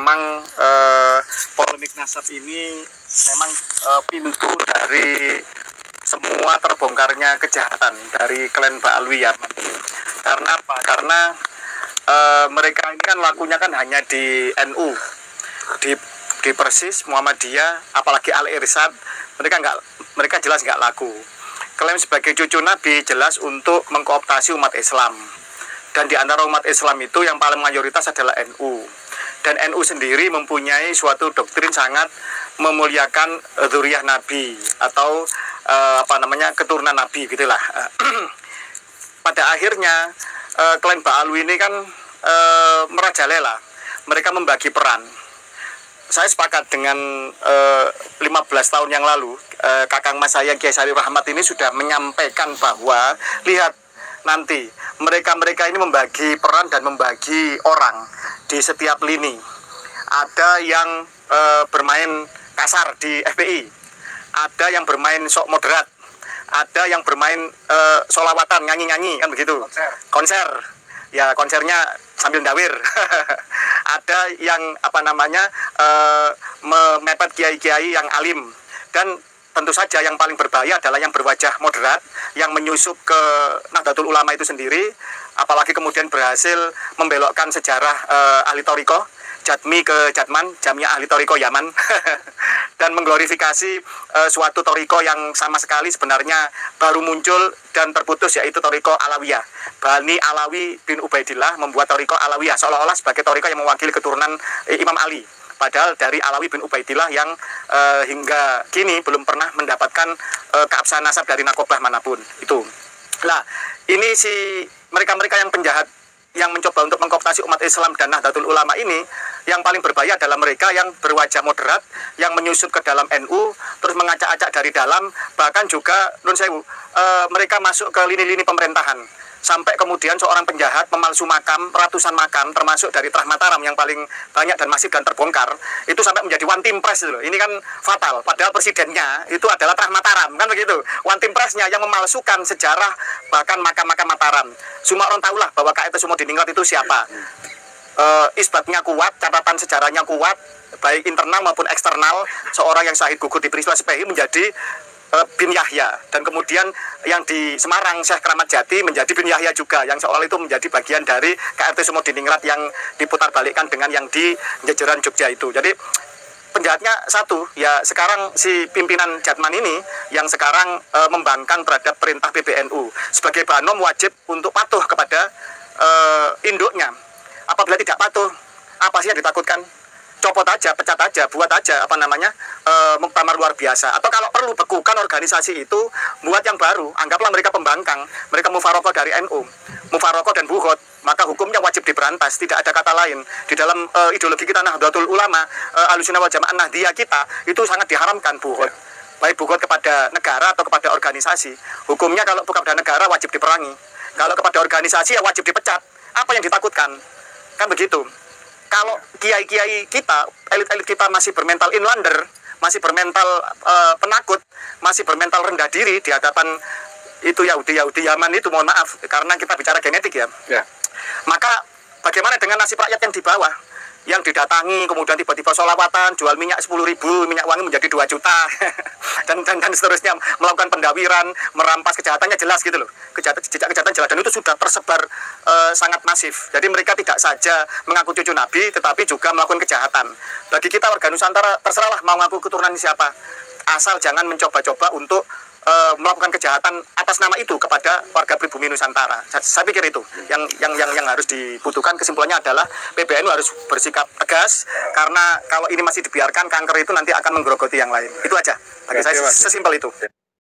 memang polemik nasab ini memang pintu dari semua terbongkarnya kejahatan dari klan Mbak Alwi ya. Karena apa? Karena mereka ini kan lakunya kan hanya di NU, di Persis, Muhammadiyah, apalagi Al Irsyad, mereka jelas nggak laku. Klaim sebagai cucu Nabi jelas untuk mengkooptasi umat Islam. Dan di antara umat Islam itu yang paling mayoritas adalah NU. Dan NU sendiri mempunyai suatu doktrin sangat memuliakan dzurriyyah Nabi atau keturunan Nabi gitulah. Pada akhirnya klaim Mbak Alwi ini kan merajalela. Mereka membagi peran. Saya sepakat dengan 15 tahun yang lalu kakang mas saya Kiai Sarif Rahmat ini sudah menyampaikan bahwa lihat nanti mereka ini membagi peran dan membagi orang di setiap lini. Ada yang bermain kasar di FPI, ada yang bermain sok moderat, ada yang bermain solawatan, nyanyi-nyanyi kan begitu, konser ya, konsernya sambil ndawir. Ada yang memepet kiai-kiai yang alim. Dan tentu saja yang paling berbahaya adalah yang berwajah moderat, yang menyusup ke Nahdlatul Ulama itu sendiri, apalagi kemudian berhasil membelokkan sejarah ahli thariqah, Jatmi ke Jatman, Jamiah Ahli Thariqah Yaman, dan mengglorifikasi suatu thariqah yang sama sekali sebenarnya baru muncul dan terputus, yaitu thariqah Alawiyah. Bani Alawi bin Ubaidillah membuat thariqah Alawiyah seolah-olah sebagai thariqah yang mewakili keturunan Imam Ali. Padahal dari Alawi bin Ubaidillah yang hingga kini belum pernah mendapatkan keabsahan nasab dari nakobah manapun. Itu. Nah, ini si mereka-mereka yang penjahat yang mencoba untuk mengkooptasi umat Islam dan Nahdlatul Ulama ini, yang paling berbahaya adalah mereka yang berwajah moderat, yang menyusup ke dalam NU, terus mengacak-acak dari dalam, bahkan juga mereka masuk ke lini-lini pemerintahan. Sampai kemudian seorang penjahat memalsu makam, ratusan makam, termasuk dari Trah Mataram yang paling banyak dan masif dan terbongkar, itu sampai menjadi one team press loh. Ini kan fatal, padahal presidennya itu adalah Trah Mataram, kan begitu. One team pressnya yang memalsukan sejarah bahkan makam-makam Mataram. Semua orang tahulah bahwa KRT Sumodiningrat itu siapa. Isbatnya kuat, catatan sejarahnya kuat, baik internal maupun eksternal. Seorang yang syahid gugur di peristiwa Sepehi menjadi bin Yahya, dan kemudian yang di Semarang Syekh Keramat Jati menjadi bin Yahya juga, yang seolah itu menjadi bagian dari KRT Sumodiningrat yang diputar balikkan dengan yang di jajaran Jogja itu. Jadi penjahatnya satu, ya sekarang si pimpinan Jatman ini yang sekarang membangkang terhadap perintah PBNU. Sebagai banom wajib untuk patuh kepada induknya. Apabila tidak patuh, apa sih yang ditakutkan? Copot aja, pecat aja, buat aja muktamar luar biasa. Atau kalau perlu bekukan organisasi itu, buat yang baru. Anggaplah mereka pembangkang, mereka mufarokoh dari NU, mufarokoh dan buhot, maka hukumnya wajib diberantas. Tidak ada kata lain. Di dalam ideologi kita Nahdlatul Ulama, Ahlussunnah wal Jamaah Nahdliyah kita, itu sangat diharamkan buhot. Baik buhot kepada negara atau kepada organisasi. Hukumnya kalau kepada negara wajib diperangi. Kalau kepada organisasi ya wajib dipecat. Apa yang ditakutkan? Kan begitu. Kalau kiai-kiai kita, elit-elit kita masih bermental inlander, masih bermental penakut, masih bermental rendah diri di hadapan itu Yahudi Yaman itu, mohon maaf, karena kita bicara genetik ya. Maka bagaimana dengan nasib rakyat yang di bawah? Yang didatangi, kemudian tiba-tiba sholawatan, jual minyak 10.000, minyak wangi menjadi 2 juta, dan seterusnya, melakukan pendawiran, merampas kejahatannya jelas gitu loh. Jejak kejahatan jelas, dan itu sudah tersebar sangat masif. Jadi mereka tidak saja mengaku cucu Nabi, tetapi juga melakukan kejahatan. Bagi kita warga Nusantara, terserahlah mau ngaku keturunan siapa, asal jangan mencoba-coba untuk melakukan kejahatan atas nama itu kepada warga pribumi Nusantara. Saya pikir itu yang harus dibutuhkan. Kesimpulannya adalah PBNU harus bersikap tegas, karena kalau ini masih dibiarkan, kanker itu nanti akan menggerogoti yang lain. Itu aja bagi saya, sesimpel itu.